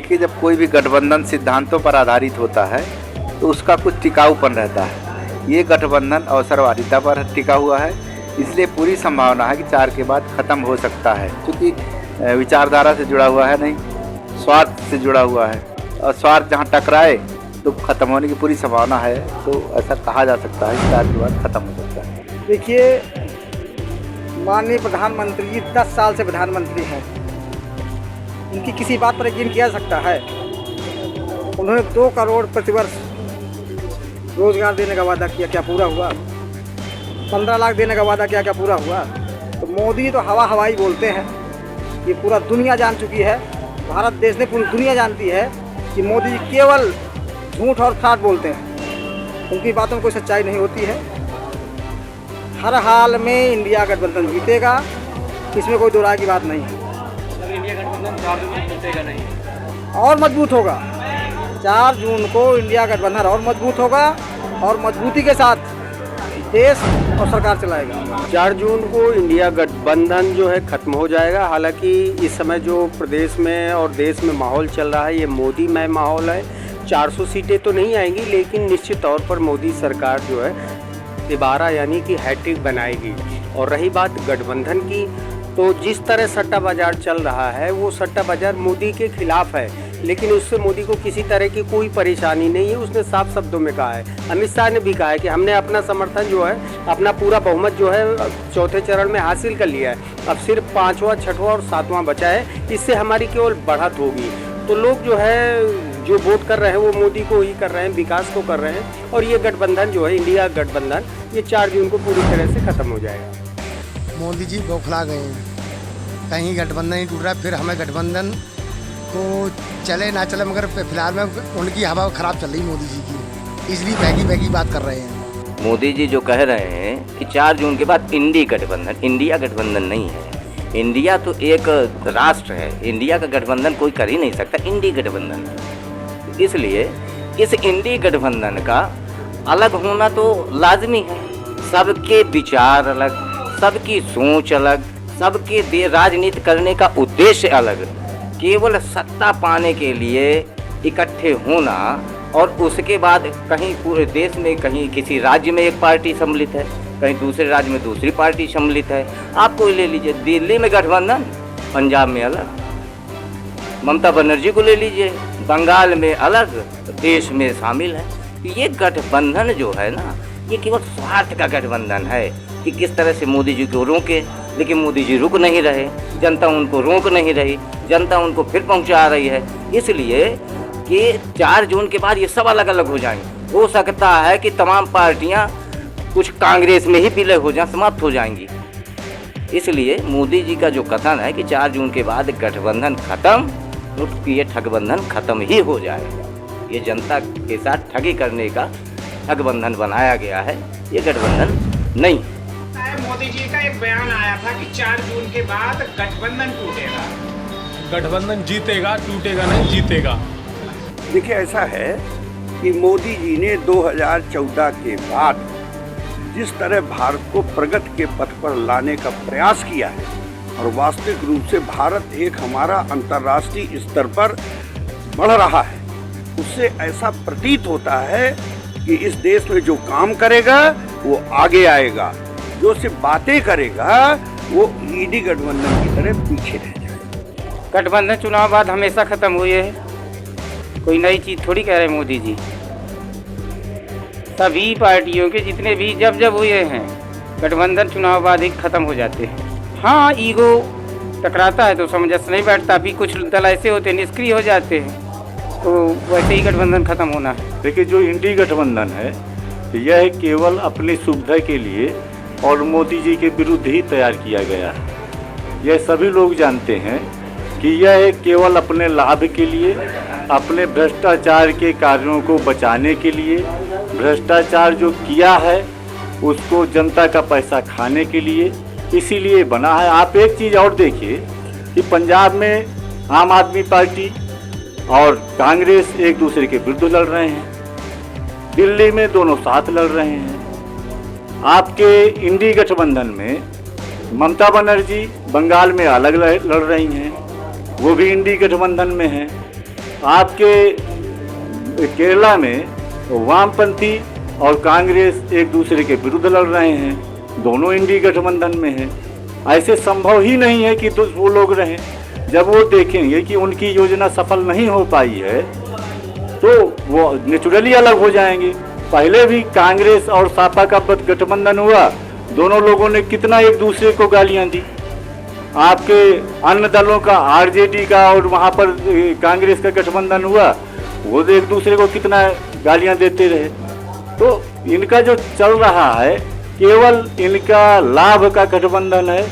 देखिए, जब कोई भी गठबंधन सिद्धांतों पर आधारित होता है तो उसका कुछ टिकाऊपन रहता है। ये गठबंधन अवसरवादिता पर टिका हुआ है, इसलिए पूरी संभावना है कि 4 के बाद ख़त्म हो सकता है, क्योंकि विचारधारा से जुड़ा हुआ है, नहीं स्वार्थ से जुड़ा हुआ है, और स्वार्थ जहाँ टकराए तो ख़त्म होने की पूरी संभावना है। तो ऐसा कहा जा सकता है कि 4 के बाद ख़त्म हो सकता है। देखिए, माननीय प्रधानमंत्री जी 10 साल से प्रधानमंत्री हैं, उनकी किसी बात पर यकीन किया जा सकता है? उन्होंने 2 करोड़ प्रतिवर्ष रोजगार देने का वादा किया, क्या पूरा हुआ? 15 लाख देने का वादा किया, क्या पूरा हुआ? तो मोदी तो हवाई बोलते हैं, ये पूरा दुनिया जान चुकी है, भारत देश ने पूरी दुनिया जानती है कि मोदी जी केवल झूठ और फ्रॉड बोलते हैं, उनकी बातों में कोई सच्चाई नहीं होती है। हर हाल में इंडिया गठबंधन जीतेगा, इसमें कोई दो राय की बात नहीं है। इंडिया गठबंधन 4 जून को जीतेगा नहीं और मजबूत होगा। 4 जून को इंडिया गठबंधन और मजबूत होगा, और मजबूती के साथ देश और सरकार चलाएगा। 4 जून को इंडिया गठबंधन जो है ख़त्म हो जाएगा। हालांकि इस समय जो प्रदेश में और देश में माहौल चल रहा है, ये मोदीमय माहौल है। 400 सीटें तो नहीं आएंगी, लेकिन निश्चित तौर पर मोदी सरकार जो है 12 यानी कि हैट्रिक बनाएगी। और रही बात गठबंधन की, तो जिस तरह सट्टा बाजार चल रहा है वो सट्टा बाजार मोदी के खिलाफ है, लेकिन उससे मोदी को किसी तरह की कोई परेशानी नहीं है। उसने साफ शब्दों में कहा है, अमित शाह ने भी कहा है कि हमने अपना समर्थन जो है, अपना पूरा बहुमत जो है 4थे चरण में हासिल कर लिया है। अब सिर्फ 5वां, 6वां और 7वां बचा है, इससे हमारी केवल बढ़त होगी। तो लोग जो है जो वोट कर रहे हैं वो मोदी को ही कर रहे हैं, विकास को कर रहे हैं। और ये गठबंधन जो है इंडिया गठबंधन, ये 4 जून को पूरी तरह से ख़त्म हो जाएगा। मोदी जी बौखला गए हैं, कहीं गठबंधन नहीं टूट रहा। फिर हमें गठबंधन को चले ना चले, मगर फिलहाल में उनकी हवा ख़राब चल रही मोदी जी की, इसलिए महंगी बात कर रहे हैं। मोदी जी जो कह रहे हैं कि 4 जून के बाद इंडिया गठबंधन नहीं है। इंडिया तो एक राष्ट्र है, इंडिया का गठबंधन कोई कर ही नहीं सकता, इंडिया गठबंधन है। इसलिए इस इंडिया गठबंधन का अलग होना तो लाजमी है। सबके विचार अलग, सबकी सोच अलग, सबके राजनीति करने का उद्देश्य अलग। केवल सत्ता पाने के लिए इकट्ठे होना, और उसके बाद कहीं पूरे देश में, कहीं किसी राज्य में एक पार्टी सम्मिलित है, कहीं दूसरे राज्य में दूसरी पार्टी सम्मिलित है। आप कोई ले लीजिए, दिल्ली में गठबंधन, पंजाब में अलग। ममता बनर्जी को ले लीजिए, बंगाल में अलग, देश में शामिल है। ये गठबंधन जो है ना, ये केवल स्वार्थ का गठबंधन है कि किस तरह से मोदी जी को रोके, लेकिन मोदी जी रुक नहीं रहे, जनता उनको रोक नहीं रही, जनता उनको फिर पहुंचा रही है। इसलिए कि 4 जून के बाद ये सब अलग अलग हो जाएंगे। हो सकता है कि तमाम पार्टियां कुछ कांग्रेस में ही विलय हो जाएं, समाप्त हो जाएंगी। इसलिए मोदी जी का जो कथन है कि 4 जून के बाद गठबंधन खत्म, तो ये ठगबंधन खत्म ही हो जाएगा। ये जनता के साथ ठगी करने का ठगबंधन बनाया गया है, ये गठबंधन नहीं। मोदी जी का एक बयान आया था कि 4 जून के बाद गठबंधन टूटेगा। गठबंधन जीतेगा, टूटेगा नहीं, जीतेगा। देखिए, ऐसा है कि मोदी जी ने 2014 के बाद जिस तरह भारत को प्रगति के पथ पर लाने का प्रयास किया है, और वास्तविक रूप से भारत एक हमारा अंतर्राष्ट्रीय स्तर पर बढ़ रहा है, उससे ऐसा प्रतीत होता है कि इस देश में जो काम करेगा वो आगे आएगा, जो सिर्फ बातें करेगा वो ईडी गठबंधन की तरह पीछे रह जाएगा। गठबंधन चुनाव बाद हमेशा खत्म हुए है, कोई नई चीज़ थोड़ी कह रहे मोदी जी। सभी पार्टियों के जितने भी जब हुए हैं, गठबंधन चुनाव बाद ही खत्म हो जाते हैं। हाँ, ईगो टकराता है तो समंजस नहीं बैठता, भी कुछ दल ऐसे होते हैं निष्क्रिय हो जाते हैं, तो वैसे ही गठबंधन खत्म होना है। देखिए, जो इंडी गठबंधन है यह केवल अपनी सुविधा के लिए और मोदी जी के विरुद्ध ही तैयार किया गया है। यह सभी लोग जानते हैं कि यह केवल अपने लाभ के लिए, अपने भ्रष्टाचार के कार्यों को बचाने के लिए, भ्रष्टाचार जो किया है उसको जनता का पैसा खाने के लिए, इसीलिए बना है। आप एक चीज़ और देखिए कि पंजाब में आम आदमी पार्टी और कांग्रेस एक दूसरे के विरुद्ध लड़ रहे हैं, दिल्ली में दोनों साथ लड़ रहे हैं। आपके इंडी गठबंधन में ममता बनर्जी बंगाल में अलग लड़ रही हैं, वो भी इंडी गठबंधन में हैं। आपके केरला में वामपंथी और कांग्रेस एक दूसरे के विरुद्ध लड़ रहे हैं, दोनों इंडी गठबंधन में हैं। ऐसे संभव ही नहीं है कि वो लोग रहें। जब वो देखेंगे कि उनकी योजना सफल नहीं हो पाई है तो वो नेचुरली अलग हो जाएंगे। पहले भी कांग्रेस और सपा का गठबंधन हुआ, दोनों लोगों ने कितना एक दूसरे को गालियां दी। आपके अन्य दलों का, आरजेडी का और वहाँ पर कांग्रेस का गठबंधन हुआ, वो एक दूसरे को कितना गालियां देते रहे। तो इनका जो चल रहा है केवल इनका लाभ का गठबंधन है,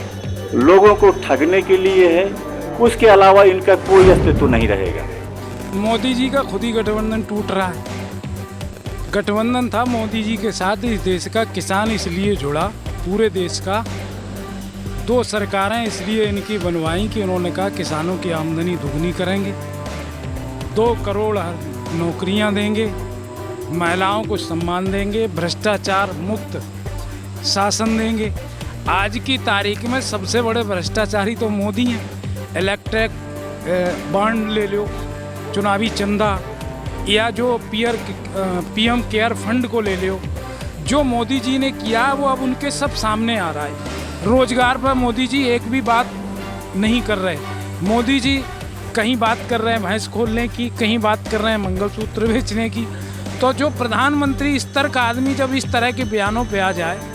लोगों को ठगने के लिए है, उसके अलावा इनका कोई अस्तित्व नहीं रहेगा। मोदी जी का खुद ही गठबंधन टूट रहा है। गठबंधन था मोदी जी के साथ, इस देश का किसान इसलिए जुड़ा, पूरे देश का। 2 सरकारें इसलिए इनकी बनवाई कि उन्होंने कहा किसानों की आमदनी दुगनी करेंगे, 2 करोड़ नौकरियां देंगे, महिलाओं को सम्मान देंगे, भ्रष्टाचार मुक्त शासन देंगे। आज की तारीख में सबसे बड़े भ्रष्टाचारी तो मोदी हैं। इलेक्ट्रिक बॉन्ड ले लो, चुनावी चंदा, या जो पीएम केयर फंड को ले लो, जो मोदी जी ने किया वो अब उनके सब सामने आ रहा है। रोजगार पर मोदी जी एक भी बात नहीं कर रहे। मोदी जी कहीं बात कर रहे हैं भैंस खोलने की, कहीं बात कर रहे हैं मंगलसूत्र बेचने की। तो जो प्रधानमंत्री स्तर का आदमी जब इस तरह के बयानों पे आ जाए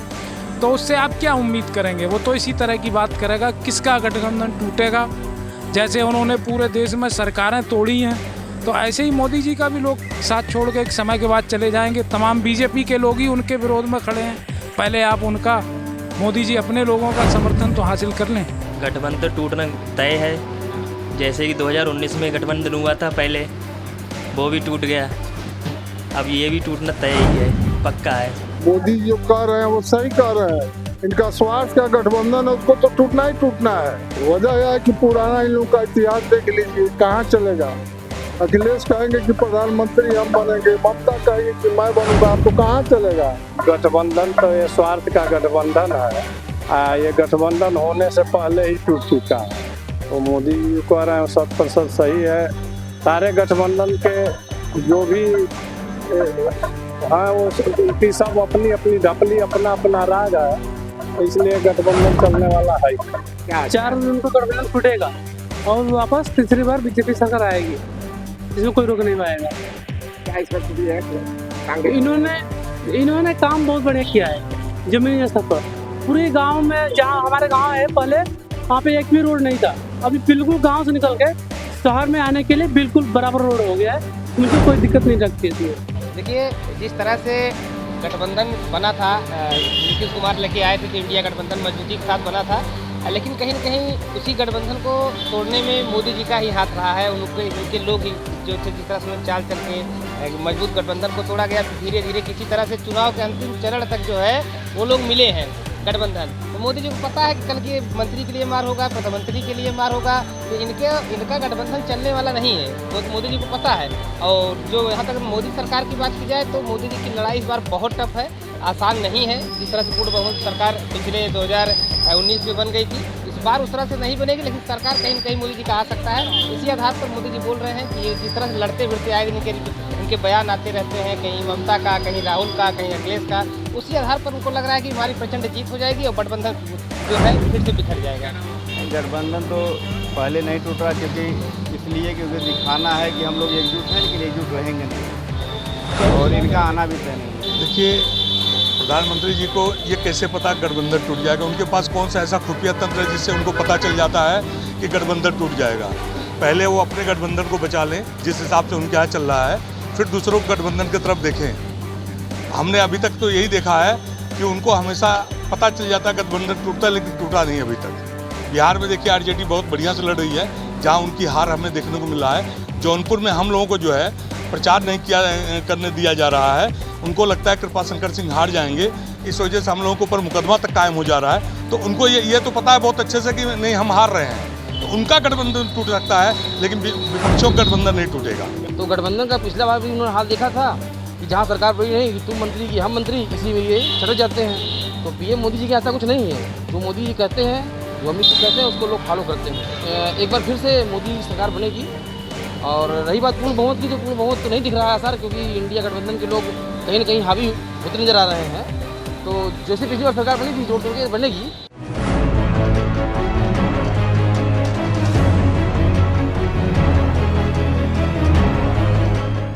तो उससे आप क्या उम्मीद करेंगे? वो तो इसी तरह की बात करेगा। किसका गठबंधन टूटेगा? जैसे उन्होंने पूरे देश में सरकारें तोड़ी हैं, तो ऐसे ही मोदी जी का भी लोग साथ छोड़ के एक समय के बाद चले जाएंगे। तमाम बीजेपी के लोग ही उनके विरोध में खड़े हैं। पहले आप उनका, मोदी जी अपने लोगों का समर्थन तो हासिल कर लें। गठबंधन टूटना तय है। जैसे कि 2019 में गठबंधन हुआ था पहले, वो भी टूट गया। अब ये भी टूटना तय ही है, पक्का है। मोदी जो कह रहे हैं वो सही कह रहे हैं। इनका स्वार्थ का गठबंधन है, उसको तो टूटना ही टूटना है। वजह यह है कि पुराना इन लोगों का इतिहास देख लीजिए, कहाँ चलेगा। अखिलेश कहेंगे कि प्रधानमंत्री हम बनेंगे, ममता कहेंगे कि मैं बनूंगा, तो कहाँ चलेगा। गठबंधन तो ये स्वार्थ का गठबंधन है। ये गठबंधन होने से पहले ही टूट चुका है। तो मोदी जी कह रहे हैं 100% सही है। सारे गठबंधन के जो भी हाँ, वो सब अपनी अपनी ढपली, अपना अपना राज है, इसलिए गठबंधन चलने वाला है। 4 जून को गठबंधन टूटेगा और वापस तीसरी बार बीजेपी सरकार आएगी, इसमें कोई रोक नहीं पाएगा। क्या इस वक्त इन्होंने काम बहुत बढ़िया किया है। जमीनी स्तर पर पूरे गांव में, जहां हमारे गांव है पहले, वहाँ पे एक भी रोड नहीं था। अभी बिल्कुल गांव से निकल के शहर में आने के लिए बिल्कुल बराबर रोड हो गया है। मुझे कोई दिक्कत नहीं लगती है। देखिए, जिस तरह से गठबंधन बना था, नीतीश कुमार लेके आए थे कि इंडिया गठबंधन मजबूती के साथ बना था, लेकिन कहीं न कहीं उसी गठबंधन को तोड़ने में मोदी जी का ही हाथ रहा है। उनके लोग ही जो थे, जिस तरह से चाल चल के मजबूत गठबंधन को तोड़ा गया। धीरे धीरे किसी तरह से चुनाव के अंतिम चरण तक जो है वो लोग मिले हैं गठबंधन। तो मोदी जी को पता है कि कल के मंत्री के लिए मार होगा, प्रधानमंत्री के लिए मार होगा, तो इनका गठबंधन चलने वाला नहीं है, तो मोदी जी को पता है। और जो यहाँ तक मोदी सरकार की बात की जाए तो मोदी जी की लड़ाई इस बार बहुत टफ है, आसान नहीं है। जिस तरह से पूर्ण बहुमत सरकार पिछले 2019 में बन गई थी, इस बार उस तरह से नहीं बनेगी, लेकिन सरकार कहीं न कहीं मोदी जी का आ सकता है। इसी आधार पर मोदी जी बोल रहे हैं कि ये जिस तरह से लड़ते भिड़ते आए इनके बयान आते रहते हैं, कहीं ममता का, कहीं राहुल का, कहीं अखिलेश का, उसी आधार पर उनको लग रहा है कि हमारी प्रचंड जीत हो जाएगी और गठबंधन जो है फिर से बिखर जाएगा। गठबंधन तो पहले नहीं टूट रहा, क्योंकि दिखाना है कि हम लोग एकजुट हैं, लेकिन एकजुट रहेंगे नहीं, और इनका आना भी तय नहीं। देखिए, प्रधानमंत्री जी को ये कैसे पता गठबंधन टूट जाएगा? उनके पास कौन सा ऐसा खुफिया तंत्र है जिससे उनको पता चल जाता है कि गठबंधन टूट जाएगा? पहले वो अपने गठबंधन को बचा लें जिस हिसाब से उनके यहाँ चल रहा है, फिर दूसरों को गठबंधन की तरफ देखें। हमने अभी तक तो यही देखा है कि उनको हमेशा पता चल जाता है गठबंधन टूटता है, लेकिन टूटा नहीं अभी तक। बिहार में देखिए आरजेडी बहुत बढ़िया से लड़ रही है, जहाँ उनकी हार हमें देखने को मिल रहा है। जौनपुर में हम लोगों को जो है प्रचार नहीं करने दिया जा रहा है, उनको लगता है कृपाशंकर सिंह हार जाएंगे, इस वजह से हम लोगों के ऊपर मुकदमा तक कायम हो जा रहा है। तो उनको ये तो पता है बहुत अच्छे से कि नहीं, हम हार रहे हैं, तो उनका गठबंधन टूट सकता है, लेकिन विपक्षों का गठबंधन नहीं टूटेगा। तो गठबंधन का पिछला बार भी उन्होंने हाल देखा था कि जहाँ सरकार बड़ी नहीं कि तुम मंत्री की हम मंत्री, इसी में ये चढ़ जाते हैं। तो पीएम मोदी जी का ऐसा कुछ नहीं है। जो मोदी जी कहते हैं, जो अमित जी कहते हैं, उसको लोग फॉलो करते हैं। एक बार फिर से मोदी सरकार बनेगी, और रही बात पूर्ण बहुमत की, तो पूर्ण बहुमत तो नहीं दिख रहा है सर, क्योंकि इंडिया गठबंधन के लोग कहीं ना कहीं हावी होते नजर आ रहे हैं। तो जैसे पिछली बार सरकार बनी थी जोड़ तोड़ के बनेगी,